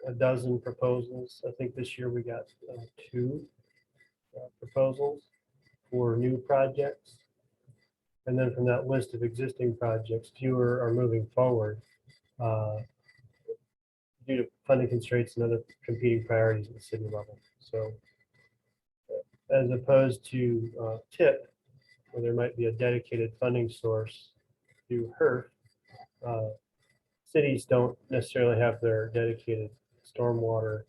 a dozen proposals. I think this year we got 2 proposals for new projects. And then from that list of existing projects, fewer are moving forward due to funding constraints and other competing priorities at the city level. So as opposed to TIP, where there might be a dedicated funding source through HERF, cities don't necessarily have their dedicated stormwater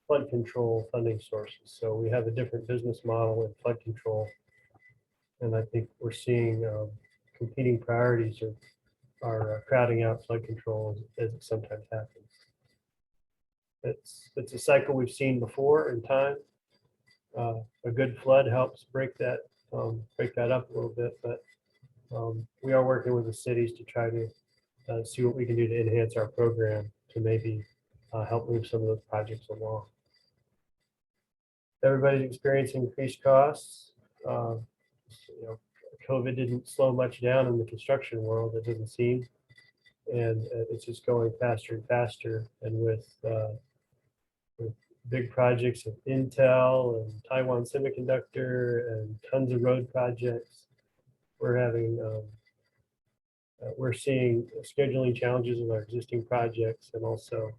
flood control funding sources. So we have a different business model in flood control. And I think we're seeing competing priorities are crowding out flood control as it sometimes happens. It's a cycle we've seen before in time. A good flood helps break that up a little bit, but we are working with the cities to try to see what we can do to enhance our program to maybe help move some of those projects along. Everybody's experiencing increased costs. You know, COVID didn't slow much down in the construction world, it doesn't seem, and it's just going faster and faster. And with big projects of Intel and Taiwan Semiconductor and tons of road projects, we're seeing scheduling challenges with our existing projects, and also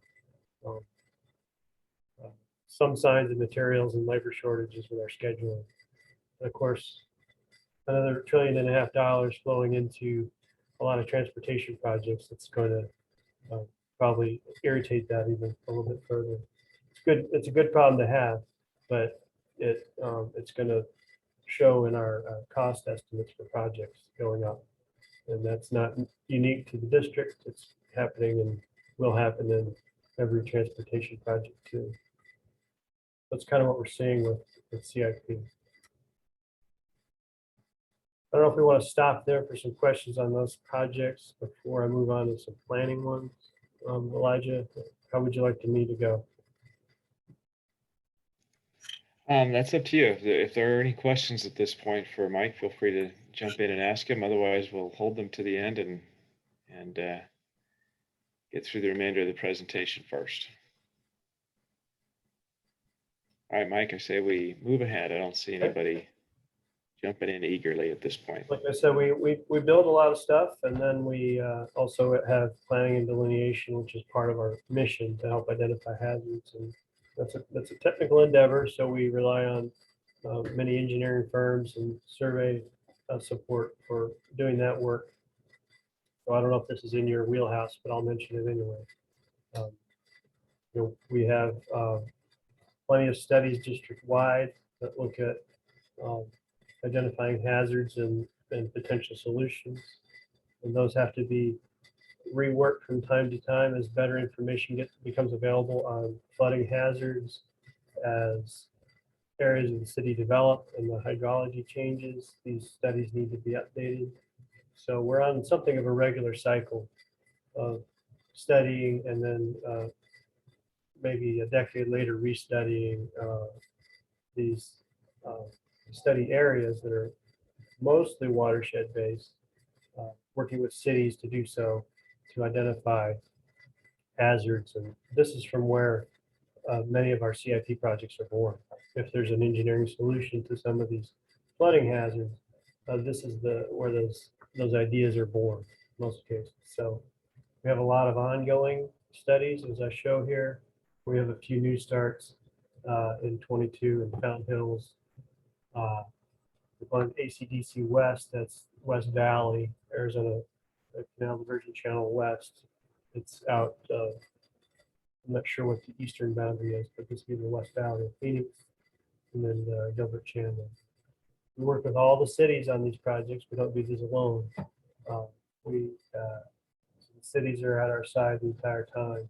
some signs of materials and labor shortages with our scheduling. And of course, another $1.5 trillion flowing into a lot of transportation projects. That's going to probably irritate that even a little bit further. It's good. It's a good problem to have, but it's going to show in our cost estimates for projects going up, and that's not unique to the district. It's happening and will happen in every transportation project too. That's kind of what we're seeing with CIP. I don't know if we want to stop there for some questions on those projects before I move on to some planning ones. Elijah, how would you like me to go? That's up to you. If there are any questions at this point for Mike, feel free to jump in and ask him. Otherwise, we'll hold them to the end and get through the remainder of the presentation first. All right, Mike, I say we move ahead. I don't see anybody jumping in eagerly at this point. Like I said, we build a lot of stuff, and then we also have planning and delineation, which is part of our mission to help identify hazards. And that's a technical endeavor, so we rely on many engineering firms and survey support for doing that work. So I don't know if this is in your wheelhouse, but I'll mention it anyway. We have plenty of studies district-wide that look at identifying hazards and potential solutions. And those have to be reworked from time to time as better information becomes available on flooding hazards, as areas of the city develop and the hydrology changes. These studies need to be updated. So we're on something of a regular cycle of studying and then maybe a decade later restudying these study areas that are mostly watershed based, working with cities to do so, to identify hazards. And this is from where many of our CIP projects are born. If there's an engineering solution to some of these flooding hazards, this is where those ideas are born in most cases. So we have a lot of ongoing studies, as I show here. We have a few new starts in 22 in Fountain Hills. On ACDC West, that's West Valley, Arizona Canal Diversion Channel West. It's out, I'm not sure what the eastern boundary is, but this would be the West Valley of Phoenix, and then Gilbert Channel. We work with all the cities on these projects. We don't do this alone. The cities are at our side the entire time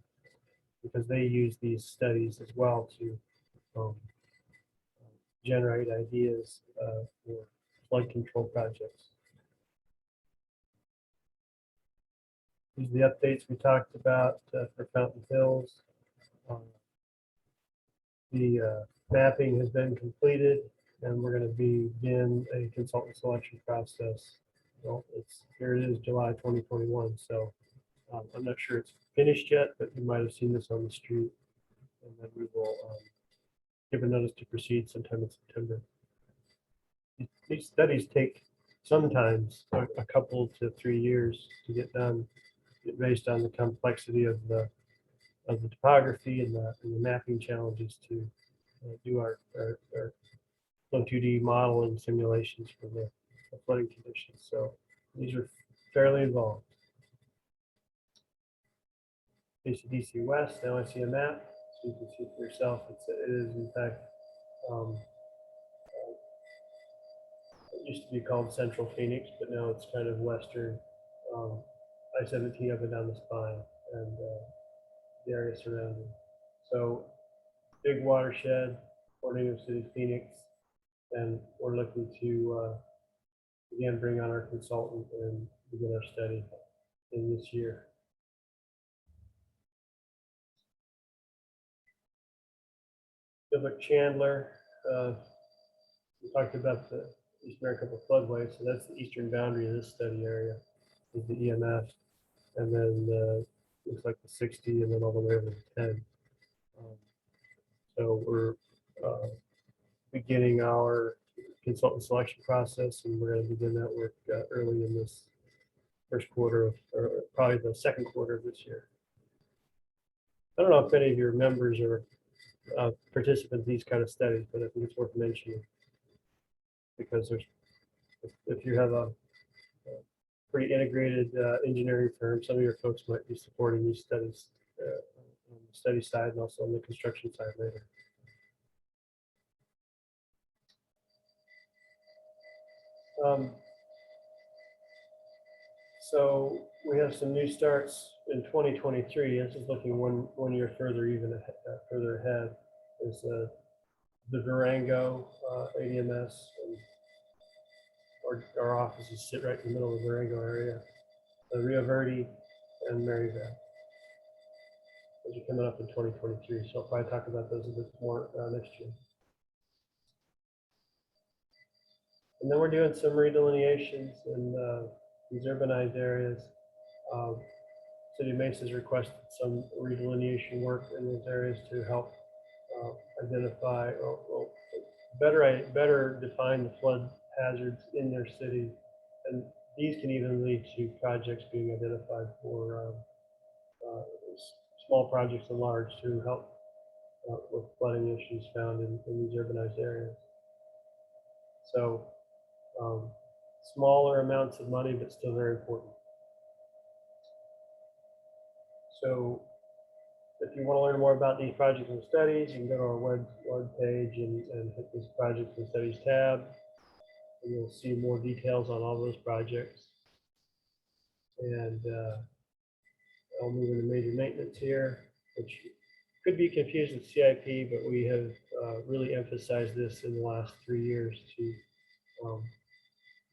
because they use these studies as well to generate ideas for flood control projects. These are the updates we talked about for Fountain Hills. The mapping has been completed, and we're going to begin a consultant selection process. Well, here it is, July 2021. So I'm not sure it's finished yet, but you might have seen this on the street, and then we will give a notice to proceed sometime in September. These studies take sometimes a couple to 3 years to get done, based on the complexity of the topography and the mapping challenges to do our low 2D model and simulations for the flooding conditions. So these are fairly involved. ACDC West, now I see a map, so you can see for yourself. It is in fact, it used to be called Central Phoenix, but now it's kind of western, I-17 up and down the spine and the area surrounding. So big watershed, Tornado City, Phoenix, and we're looking to again bring on our consultant and begin our study in this year. Gilbert Chandler, we talked about the East Maricopa Floodway, so that's the eastern boundary of this study area, is the EMF, and then looks like the 60, and then all the way over to 10. So we're beginning our consultant selection process, and we're going to begin that work early in this first quarter, or probably the second quarter of this year. I don't know if any of your members are participants in these kind of studies, but I think it's worth mentioning because there's if you have a pretty integrated engineering firm, some of your folks might be supporting these studies on the study side and also on the construction side later. So we have some new starts in 2023. This is looking one year further, even further ahead. Is the Durango ADMS, and our offices sit right in the middle of the Durango area. The Rio Verde and Maryvale. Those are coming up in 2023. So I'll probably talk about those a bit more next year. And then we're doing some redelineations in these urbanized areas. City of Mesa's requested some redelineation work in those areas to help identify or better define the flood hazards in their city. And these can even lead to projects being identified for small projects and large to help with flooding issues found in these urbanized areas. So smaller amounts of money, but still very important. So if you want to learn more about these projects and studies, you can go to our web page and hit this projects and studies tab, and you'll see more details on all those projects. And I'll move into major maintenance here, which could be confused with CIP, but we have really emphasized this in the last 3 years to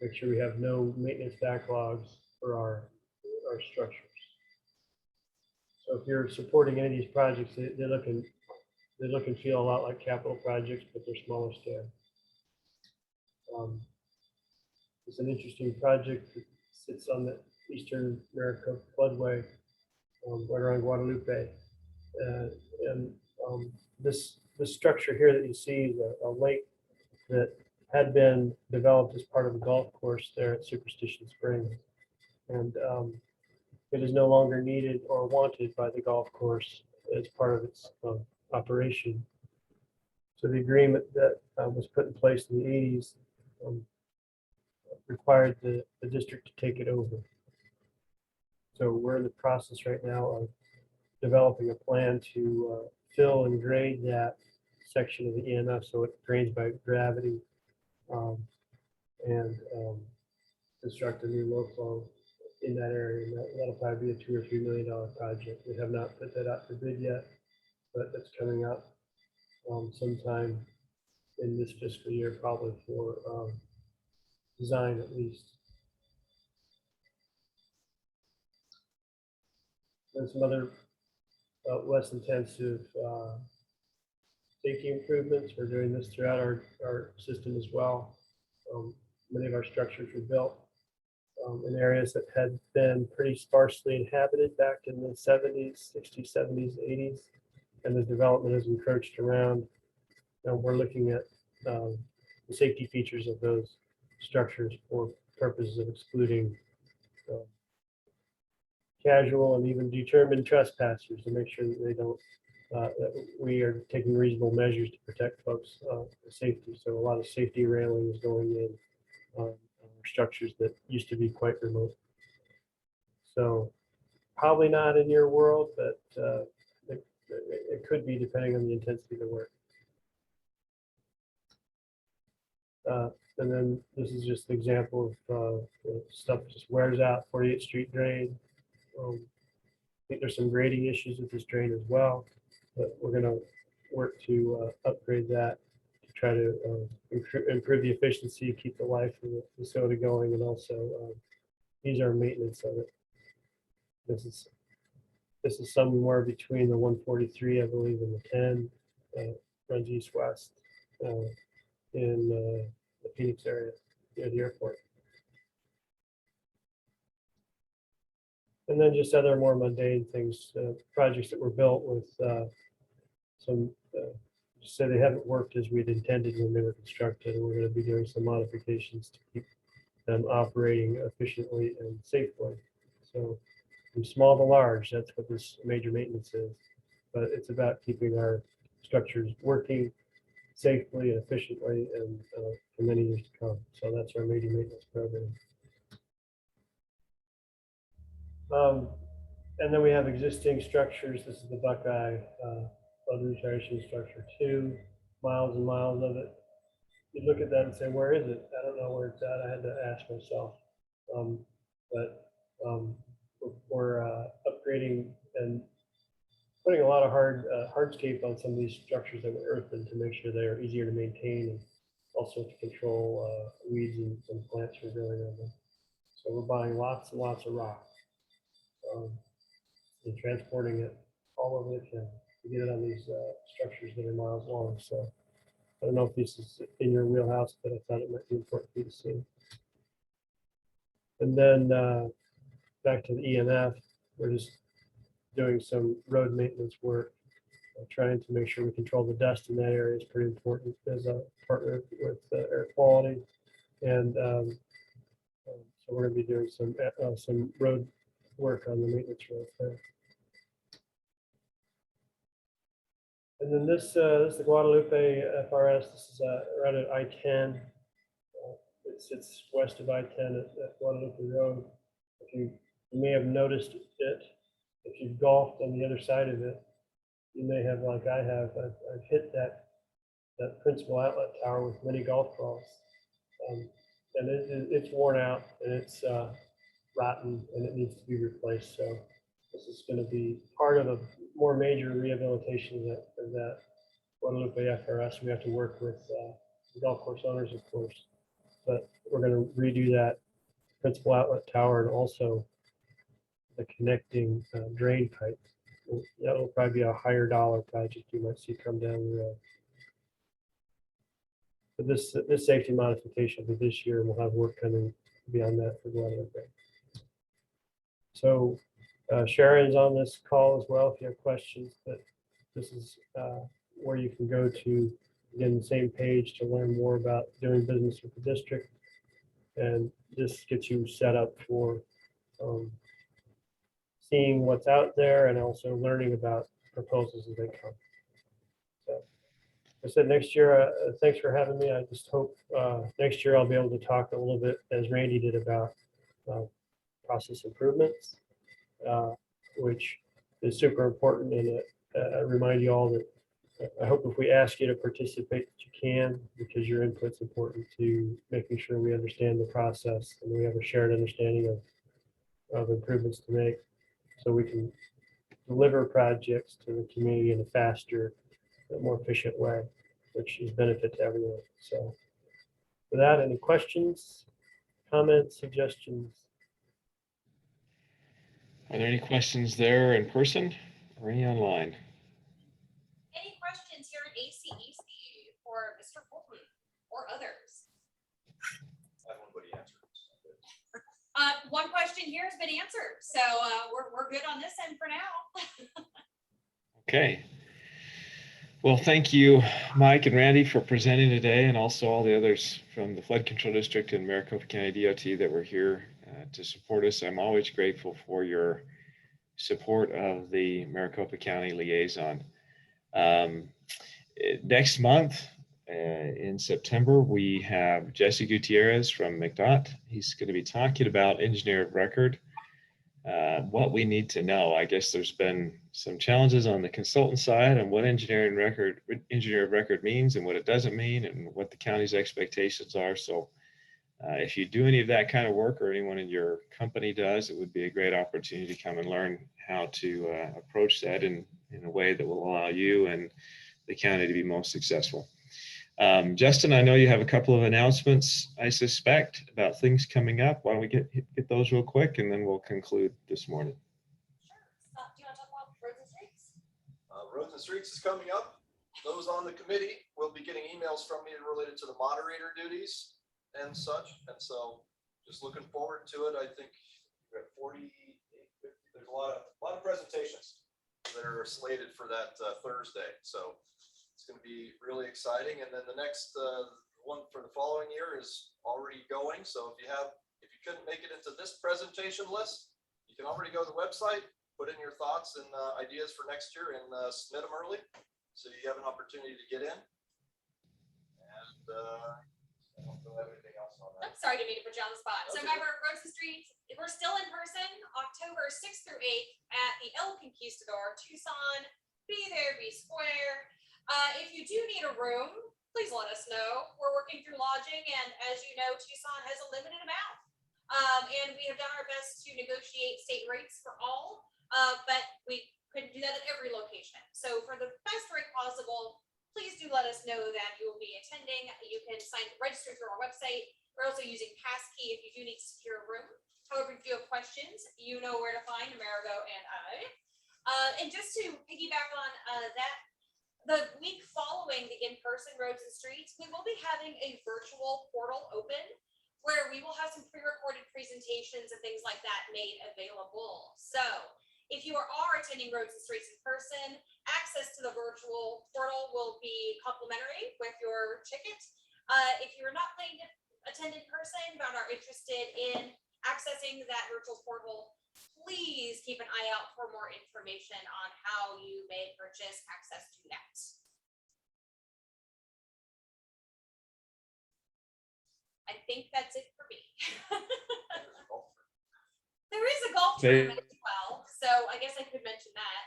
make sure we have no maintenance backlogs for our structures. So if you're supporting any of these projects, they look and feel a lot like capital projects, but they're smaller scale. It's an interesting project that sits on the eastern Maricopa Floodway, right around Guadalupe. This structure here that you see is a lake that had been developed as part of a golf course there at Superstition Springs. And it is no longer needed or wanted by the golf course as part of its operation. So the agreement that was put in place in the 80s required the district to take it over. So we're in the process right now of developing a plan to fill and grade that section of the EMF so it drains by gravity and construct a new low flow in that area. And that'll probably be a $2 or $3 million project. We have not put that out for bid yet, but that's coming up sometime in this fiscal year, probably for design at least. And some other less intensive safety improvements. We're doing this throughout our system as well. Many of our structures were built in areas that had been pretty sparsely inhabited back in the 70s, 60s, 70s, 80s, and the development has encroached around. And we're looking at the safety features of those structures for purposes of excluding casual and even determined trespassers to make sure that they don't, that we are taking reasonable measures to protect folks' safety. So a lot of safety railing is going in structures that used to be quite remote. So probably not in your world, but it could be depending on the intensity of the work. And then this is just an example of stuff just wears out. 48th Street drain. I think there's some grading issues with this drain as well, but we're going to work to upgrade that to try to improve the efficiency, keep the life of the facility going, and also these are maintenance of it. This is somewhere between the 143, I believe, and the 10, runs east-west in the Phoenix area near the airport. And then just other more mundane things, projects that were built with some, say they haven't worked as we'd intended when they were constructed, and we're going to be doing some modifications to keep them operating efficiently and safely. So from small to large, that's what this major maintenance is. But it's about keeping our structures working safely and efficiently and for many years to come. So that's our major maintenance program. And then we have existing structures. This is the Buckeye flood restoration structure, 2 miles and miles of it. You look at that and say, where is it? I don't know where it's at. I had to ask myself. We're upgrading and putting a lot of hardscape on some of these structures that were earthen to make sure they are easier to maintain and also to control weeds and plants from growing on them. So we're buying lots and lots of rock and transporting it all over the county to get it on these structures that are miles long. So I don't know if this is in your wheelhouse, but I thought it might be important for you to see. And then back to the EMF, we're just doing some road maintenance work, trying to make sure we control the dust in that area is pretty important as a partner with air quality. And so we're going to be doing some road work on the maintenance road there. And then this is the Guadalupe FRS. This is right at I-10. It sits west of I-10 at Guadalupe Road. If you may have noticed it, if you've golfed on the other side of it, you may have, like I have, I've hit that principal outlet tower with many golf balls. And it's worn out and it's rotten and it needs to be replaced. So this is going to be part of a more major rehabilitation of that Guadalupe FRS. We have to work with the golf course owners, of course, but we're going to redo that principal outlet tower and also the connecting drain pipe. That will probably be a higher dollar project you might see come down the road. But this safety modification will be this year, and we'll have work coming beyond that for Guadalupe. So Sharon's on this call as well if you have questions, but this is where you can go to, again, the same page to learn more about doing business with the district. And this gets you set up for seeing what's out there and also learning about proposals as they come. So I said next year, thanks for having me. I just hope next year I'll be able to talk a little bit, as Randy did, about process improvements, which is super important. And I remind you all that I hope if we ask you to participate, that you can, because your input's important to making sure we understand the process and we have a shared understanding of improvements to make, so we can deliver projects to the community in a faster, more efficient way, which is benefit to everyone. So for that, any questions, comments, suggestions? Are there any questions there in person or any online? Any questions here at ACEC for Mr. Fulton or others? Everybody answered. One question here has been answered, so we're good on this end for now. Okay. Well, thank you, Mike and Randy, for presenting today, and also all the others from the Flood Control District and Maricopa County DOT that were here to support us. I'm always grateful for your support of the Maricopa County liaison. Next month, in September, we have Jesse Gutierrez from Mcdot. He's going to be talking about engineer of record, what we need to know. I guess there's been some challenges on the consultant side and what engineer of record means and what it doesn't mean and what the county's expectations are. So if you do any of that kind of work, or anyone in your company does, it would be a great opportunity to come and learn how to approach that in a way that will allow you and the county to be most successful. Justin, I know you have a couple of announcements, I suspect, about things coming up. Why don't we get those real quick, and then we'll conclude this morning. Sure. Do you want to talk about roads and streets? Roads and streets is coming up. Those on the committee will be getting emails from me related to the moderator duties and such. And so just looking forward to it. I think we're at 48, 50. There's a lot of presentations that are slated for that Thursday. So it's going to be really exciting. And then the next one for the following year is already going. So if you couldn't make it into this presentation list, you can already go to the website, put in your thoughts and ideas for next year, and submit them early, so you have an opportunity to get in. I don't know everything else on I'm that. sorry to put you on the spot. So Okay. remember, Roads and Streets, we're still in person, October 6th through 8th at the El Conquistador, Tucson. Be there, be square. If you do need a room, please let us know. We're working through lodging, and as you know, Tucson has a limited amount. And we have done our best to negotiate state rates for all, but we couldn't do that at every location. So for the best rate possible, please do let us know that you will be attending. You can register through our website. We're also using Passkey if you do need to secure a room. However, if you have questions, you know where to find Amerigo and I. And just to piggyback on that, the week following the in-person Roads and Streets, we will be having a virtual portal open where we will have some pre-recorded presentations and things like that made available. So if you are attending Roads and Streets in person, access to the virtual portal will be complimentary with your ticket. If you're not planning to attend in person but are interested in accessing that virtual portal, please keep an eye out for more information on how you may purchase access to that. I think that's it for me. There is a golf tournament as well, so I guess I could mention that.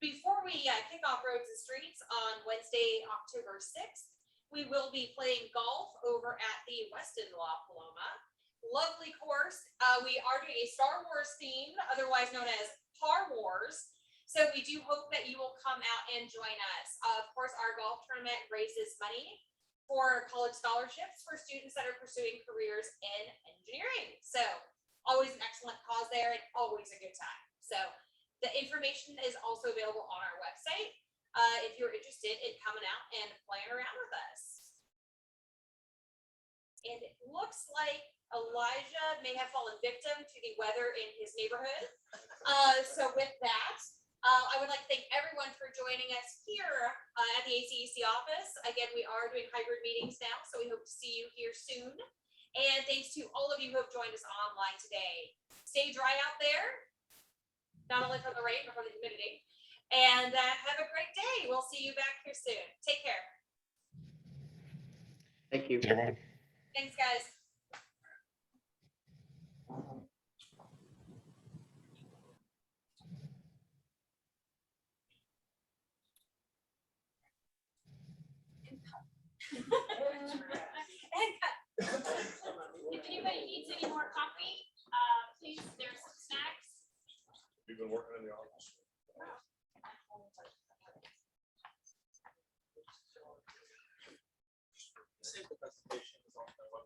Before we kick off Roads and Streets on Wednesday, October 6th, we will be playing golf over at the Weston La Paloma. Lovely course. We are doing a Star Wars theme, otherwise known as Par Wars. So we do hope that you will come out and join us. Of course, our golf tournament raises money for college scholarships for students that are pursuing careers in engineering. So always an excellent cause there and always a good time. So the information is also available on our website if you're interested in coming out and playing around with us. And it looks like Elijah may have fallen victim to the weather in his neighborhood. So with that, I would like to thank everyone for joining us here at the ACEC office. Again, we are doing hybrid meetings now, so we hope to see you here soon. And thanks to all of you who have joined us online today. Stay dry out there, not only from the rain, but from the humidity. And have a great day. We'll see you back here soon. Take care. Thank you. Everyone. Thanks, guys. If anybody needs any more coffee, please, there's some snacks. We've been working in the office.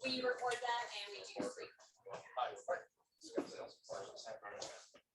We record that and we do free